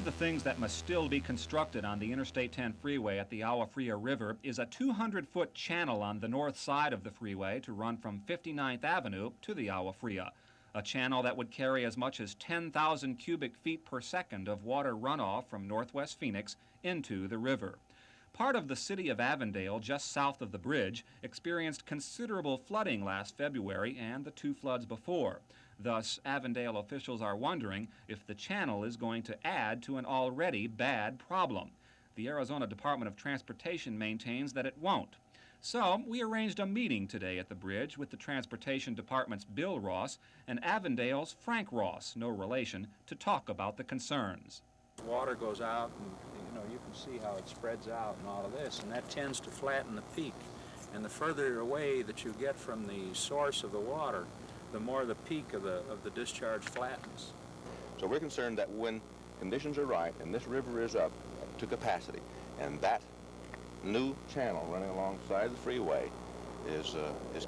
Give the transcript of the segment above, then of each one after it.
of the things that must still be constructed on the Interstate 10 freeway at the Agua Fria River is a 200-foot channel on the north side of the freeway to run from 59th Avenue to the Agua Fria, a channel that would carry as much as 10,000 cubic feet per second of water runoff from northwest Phoenix into the river. Part of the city of Avondale, just south of the bridge, experienced considerable flooding last February and the two floods before. Thus, Avondale officials are wondering if the channel is going to add to an already bad problem. The Arizona Department of Transportation maintains that it won't. So, we arranged a meeting today at the bridge with the Transportation Department's Bill Ross and Avondale's Frank Ross, no relation, to talk about the concerns. Water goes out and you can see how it spreads out and all of this, and that tends to flatten the peak. And the further away that you get from the source of the water, the more the peak of the discharge flattens. So we're concerned that when conditions are right and this river is up to capacity and that new channel running alongside the freeway is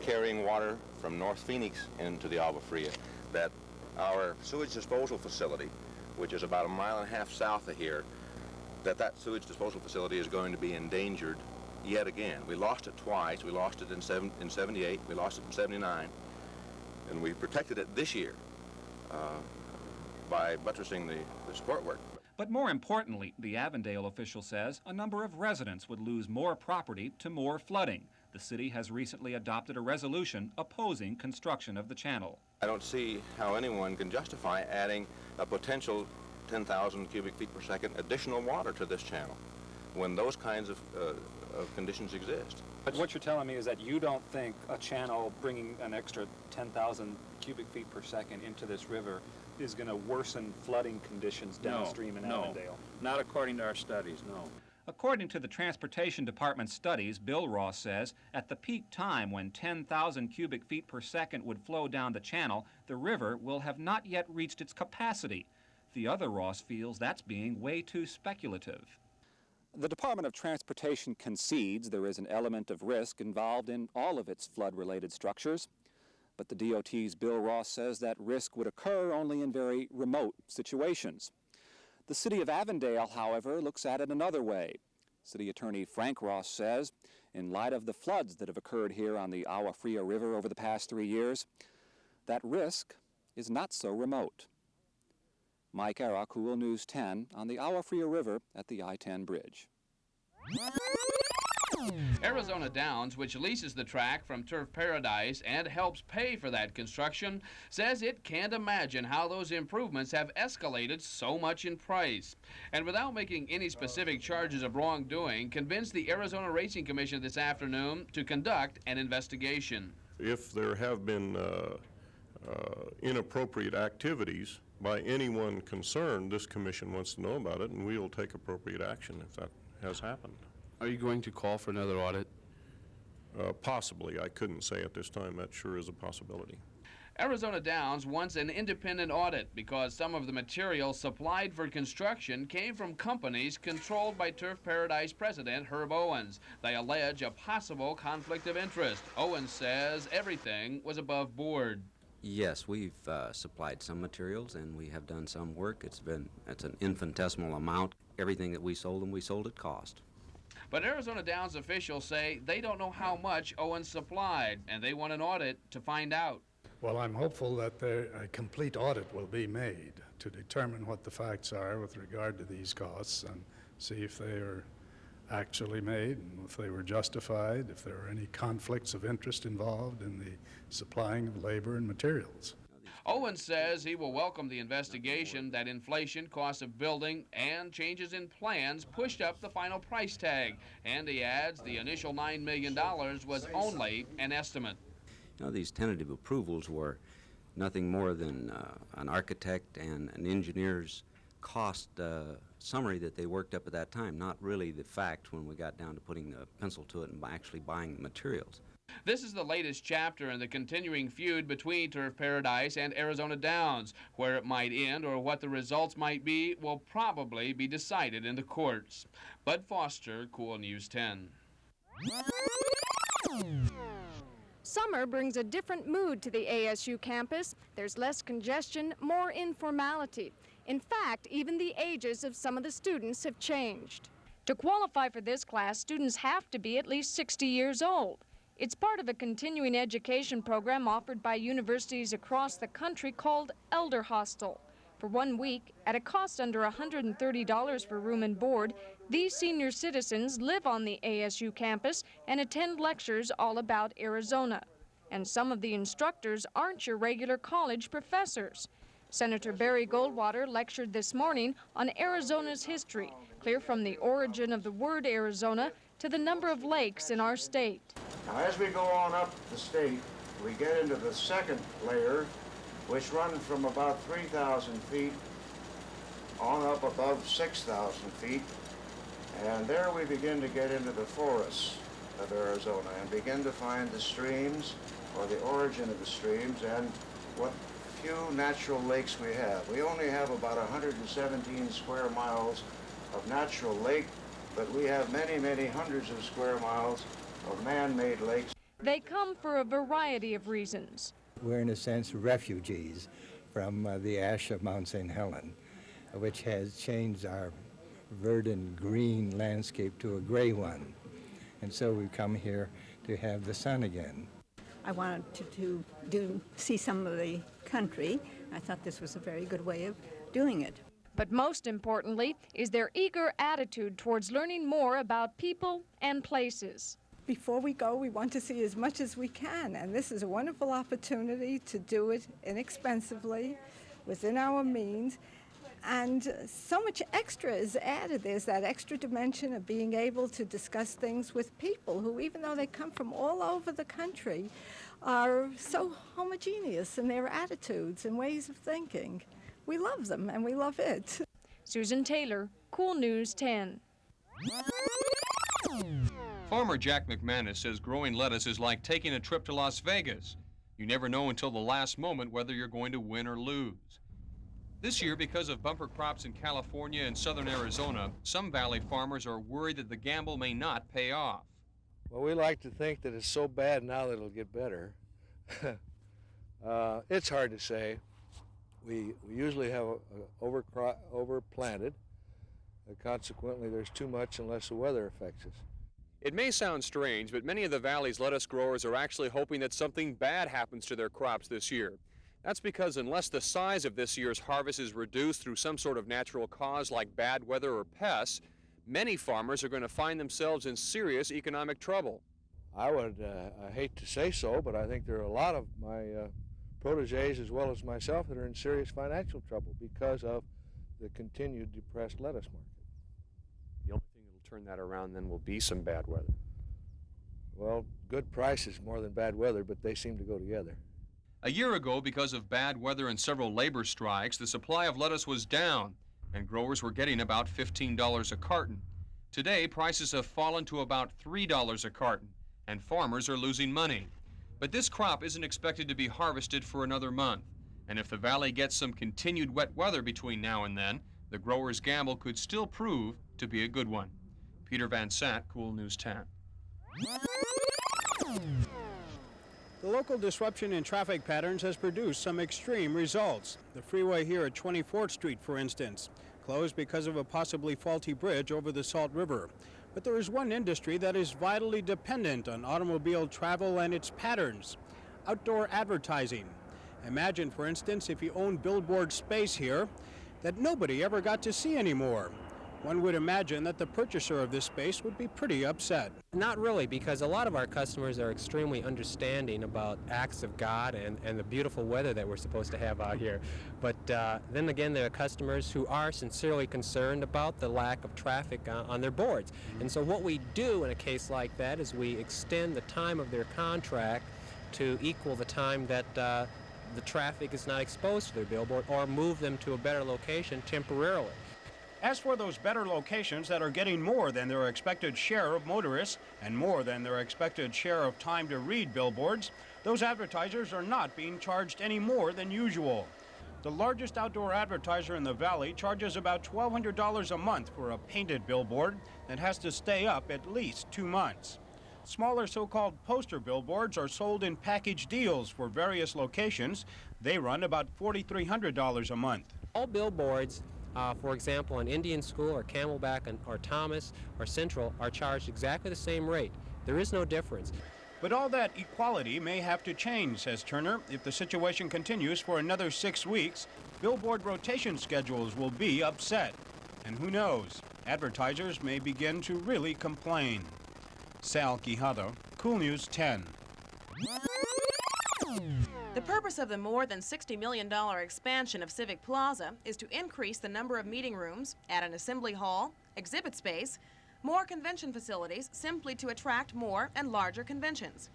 carrying water from North Phoenix into the Agua Fria, that our sewage disposal facility, which is about 1.5 miles south of here, that sewage disposal facility is going to be endangered yet again. We lost it twice. We lost it in 78, we lost it in 79, and we protected it this year by buttressing the support work. But more importantly, the Avondale official says a number of residents would lose more property to more flooding. The city has recently adopted a resolution opposing construction of the channel. I don't see how anyone can justify adding a potential 10,000 cubic feet per second additional water to this channel when those kinds of conditions exist. But what you're telling me is that you don't think a channel bringing an extra 10,000 cubic feet per second into this river is going to worsen flooding conditions downstream in Avondale? No, not according to our studies, no. According to the Transportation Department's studies, Bill Ross says, at the peak time when 10,000 cubic feet per second would flow down the channel, the river will have not yet reached its capacity. The other Ross feels that's being way too speculative. The Department of Transportation concedes there is an element of risk involved in all of its flood-related structures, but the DOT's Bill Ross says that risk would occur only in very remote situations. The city of Avondale, however, looks at it another way. City Attorney Frank Ross says, in light of the floods that have occurred here on the Agua Fria River over the past 3 years, that risk is not so remote. Mike Ara, Cool News 10, on the Agua Fria River at the I-10 bridge. Arizona Downs, which leases the track from Turf Paradise and helps pay for that construction, says it can't imagine how those improvements have escalated so much in price. And without making any specific charges of wrongdoing, convinced the Arizona Racing Commission this afternoon to conduct an investigation. If there have been inappropriate activities by anyone concerned, this commission wants to know about it, and we will take appropriate action if that has happened. Are you going to call for another audit? Possibly. I couldn't say at this time. That sure is a possibility. Arizona Downs wants an independent audit because some of the material supplied for construction came from companies controlled by Turf Paradise president Herb Owens. They allege a possible conflict of interest. Owens says everything was above board. Yes, we've supplied some materials and we have done some work. It's an infinitesimal amount. Everything that we sold at cost. But Arizona Downs officials say they don't know how much Owens supplied, and they want an audit to find out. Well, I'm hopeful that a complete audit will be made to determine what the facts are with regard to these costs and see if they are actually made and if they were justified, if there are any conflicts of interest involved in the supplying of labor and materials. Owens says he will welcome the investigation that inflation, cost of building, and changes in plans pushed up the final price tag. And he adds the initial $9 million was only an estimate. You know, these tentative approvals were nothing more than an architect and an engineer's cost summary that they worked up at that time, not really the fact when we got down to putting the pencil to it and actually buying the materials. This is the latest chapter in the continuing feud between Turf Paradise and Arizona Downs. Where it might end or what the results might be will probably be decided in the courts. Bud Foster, Cool News 10. Summer brings a different mood to the ASU campus. There's less congestion, more informality. In fact, even the ages of some of the students have changed. To qualify for this class, students have to be at least 60 years old. It's part of a continuing education program offered by universities across the country called Elder Hostel. For 1 week, at a cost under $130 for room and board, these senior citizens live on the ASU campus and attend lectures all about Arizona. And some of the instructors aren't your regular college professors. Senator Barry Goldwater lectured this morning on Arizona's history, clear from the origin of the word Arizona to the number of lakes in our state. Now, as we go on up the state, we get into the second layer, which runs from about 3,000 feet on up above 6,000 feet. And there we begin to get into the forests of Arizona and begin to find the streams or the origin of the streams and what few natural lakes we have. We only have about 117 square miles of natural lake, but we have many, many hundreds of square miles of man-made lakes. They come for a variety of reasons. We're, in a sense, refugees from the ash of Mount St. Helen, which has changed our verdant green landscape to a gray one. And so we come here to have the sun again. I wanted to see some of the country. I thought this was a very good way of doing it. But most importantly is their eager attitude towards learning more about people and places. Before we go, we want to see as much as we can, and this is a wonderful opportunity to do it inexpensively, within our means, and so much extra is added. There's that extra dimension of being able to discuss things with people who, even though they come from all over the country, are so homogeneous in their attitudes and ways of thinking. We love them, and we love it. Susan Taylor, Cool News 10. Farmer Jack McManus says growing lettuce is like taking a trip to Las Vegas. You never know until the last moment whether you're going to win or lose. This year, because of bumper crops in California and southern Arizona, some valley farmers are worried that the gamble may not pay off. Well, we like to think that it's so bad now that it'll get better. It's hard to say. We usually have overplanted. Consequently, there's too much unless the weather affects us. It may sound strange, but many of the valley's lettuce growers are actually hoping that something bad happens to their crops this year. That's because unless the size of this year's harvest is reduced through some sort of natural cause like bad weather or pests, many farmers are going to find themselves in serious economic trouble. I hate to say so, but I think there are a lot of my protégés as well as myself that are in serious financial trouble because of the continued depressed lettuce market. The only thing that will turn that around then will be some bad weather. Well, good prices more than bad weather, but they seem to go together. A year ago, because of bad weather and several labor strikes, the supply of lettuce was down, and growers were getting about $15 a carton. Today, prices have fallen to about $3 a carton, and farmers are losing money. But this crop isn't expected to be harvested for another month, and if the valley gets some continued wet weather between now and then, the grower's gamble could still prove to be a good one. Peter Van Sant, Cool News 10. The local disruption in traffic patterns has produced some extreme results. The freeway here at 24th Street, for instance, closed because of a possibly faulty bridge over the Salt River. But there is one industry that is vitally dependent on automobile travel and its patterns: outdoor advertising. Imagine, for instance, if you owned billboard space here that nobody ever got to see anymore. One would imagine that the purchaser of this space would be pretty upset. Not really, because a lot of our customers are extremely understanding about acts of God and the beautiful weather that we're supposed to have out here. But then again, there are customers who are sincerely concerned about the lack of traffic on their boards. And so what we do in a case like that is we extend the time of their contract to equal the time that the traffic is not exposed to their billboard, or move them to a better location temporarily. As for those better locations that are getting more than their expected share of motorists and more than their expected share of time to read billboards, those advertisers are not being charged any more than usual. The largest outdoor advertiser in the valley charges about $1,200 a month for a painted billboard that has to stay up at least 2 months. Smaller so-called poster billboards are sold in package deals for various locations. They run about $4,300 a month. All billboards, for example, in Indian School or Camelback or Thomas or Central, are charged exactly the same rate. There is no difference. But all that equality may have to change, says Turner. If the situation continues for another 6 weeks, billboard rotation schedules will be upset. And who knows, advertisers may begin to really complain. Sal Quijado, Cool News 10. The purpose of the more than $60 million expansion of Civic Plaza is to increase the number of meeting rooms, add an assembly hall, exhibit space, more convention facilities, simply to attract more and larger conventions.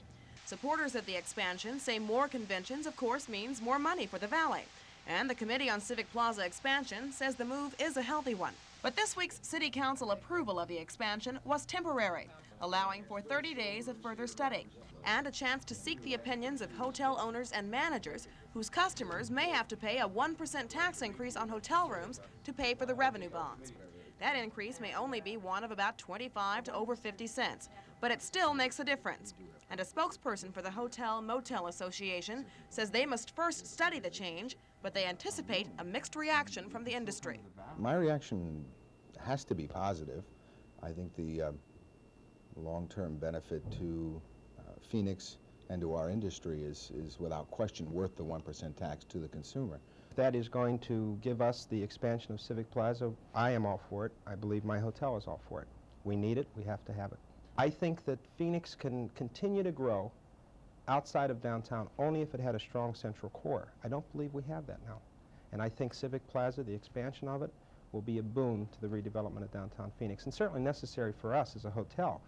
Supporters of the expansion say more conventions, of course, means more money for the Valley. And the Committee on Civic Plaza Expansion says the move is a healthy one. But this week's City Council approval of the expansion was temporary, allowing for 30 days of further study and a chance to seek the opinions of hotel owners and managers whose customers may have to pay a 1% tax increase on hotel rooms to pay for the revenue bonds. That increase may only be one of about 25 to over 50 cents, but it still makes a difference. And a spokesperson for the Hotel Motel Association says they must first study the change, but they anticipate a mixed reaction from the industry. My reaction has to be positive. I think the long-term benefit to Phoenix and to our industry is without question worth the 1% tax to the consumer. That is going to give us the expansion of Civic Plaza. I am all for it. I believe my hotel is all for it. We need it. We have to have it. I think that Phoenix can continue to grow outside of downtown only if it had a strong central core. I don't believe we have that now. And I think Civic Plaza, the expansion of it, will be a boon to the redevelopment of downtown Phoenix, and certainly necessary for us as a hotel.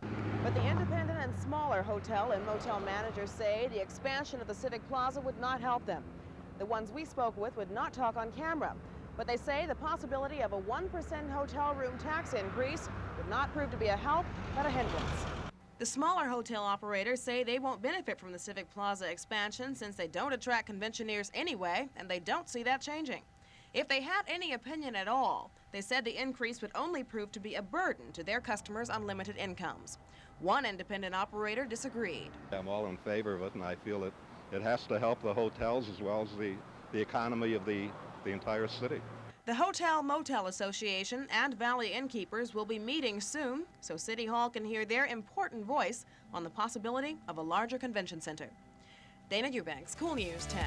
But the independent and smaller hotel and motel managers say the expansion of the Civic Plaza would not help them. The ones we spoke with would not talk on camera, but they say the possibility of a 1% hotel room tax increase would not prove to be a help, but a hindrance. The smaller hotel operators say they won't benefit from the Civic Plaza expansion since they don't attract conventioneers anyway, and they don't see that changing. If they had any opinion at all, they said the increase would only prove to be a burden to their customers on limited incomes. One independent operator disagreed. I'm all in favor of it, and I feel it has to help the hotels as well as the economy of the entire city. The Hotel Motel Association and Valley Innkeepers will be meeting soon, so City Hall can hear their important voice on the possibility of a larger convention center. Dana Eubanks, Cool News 10.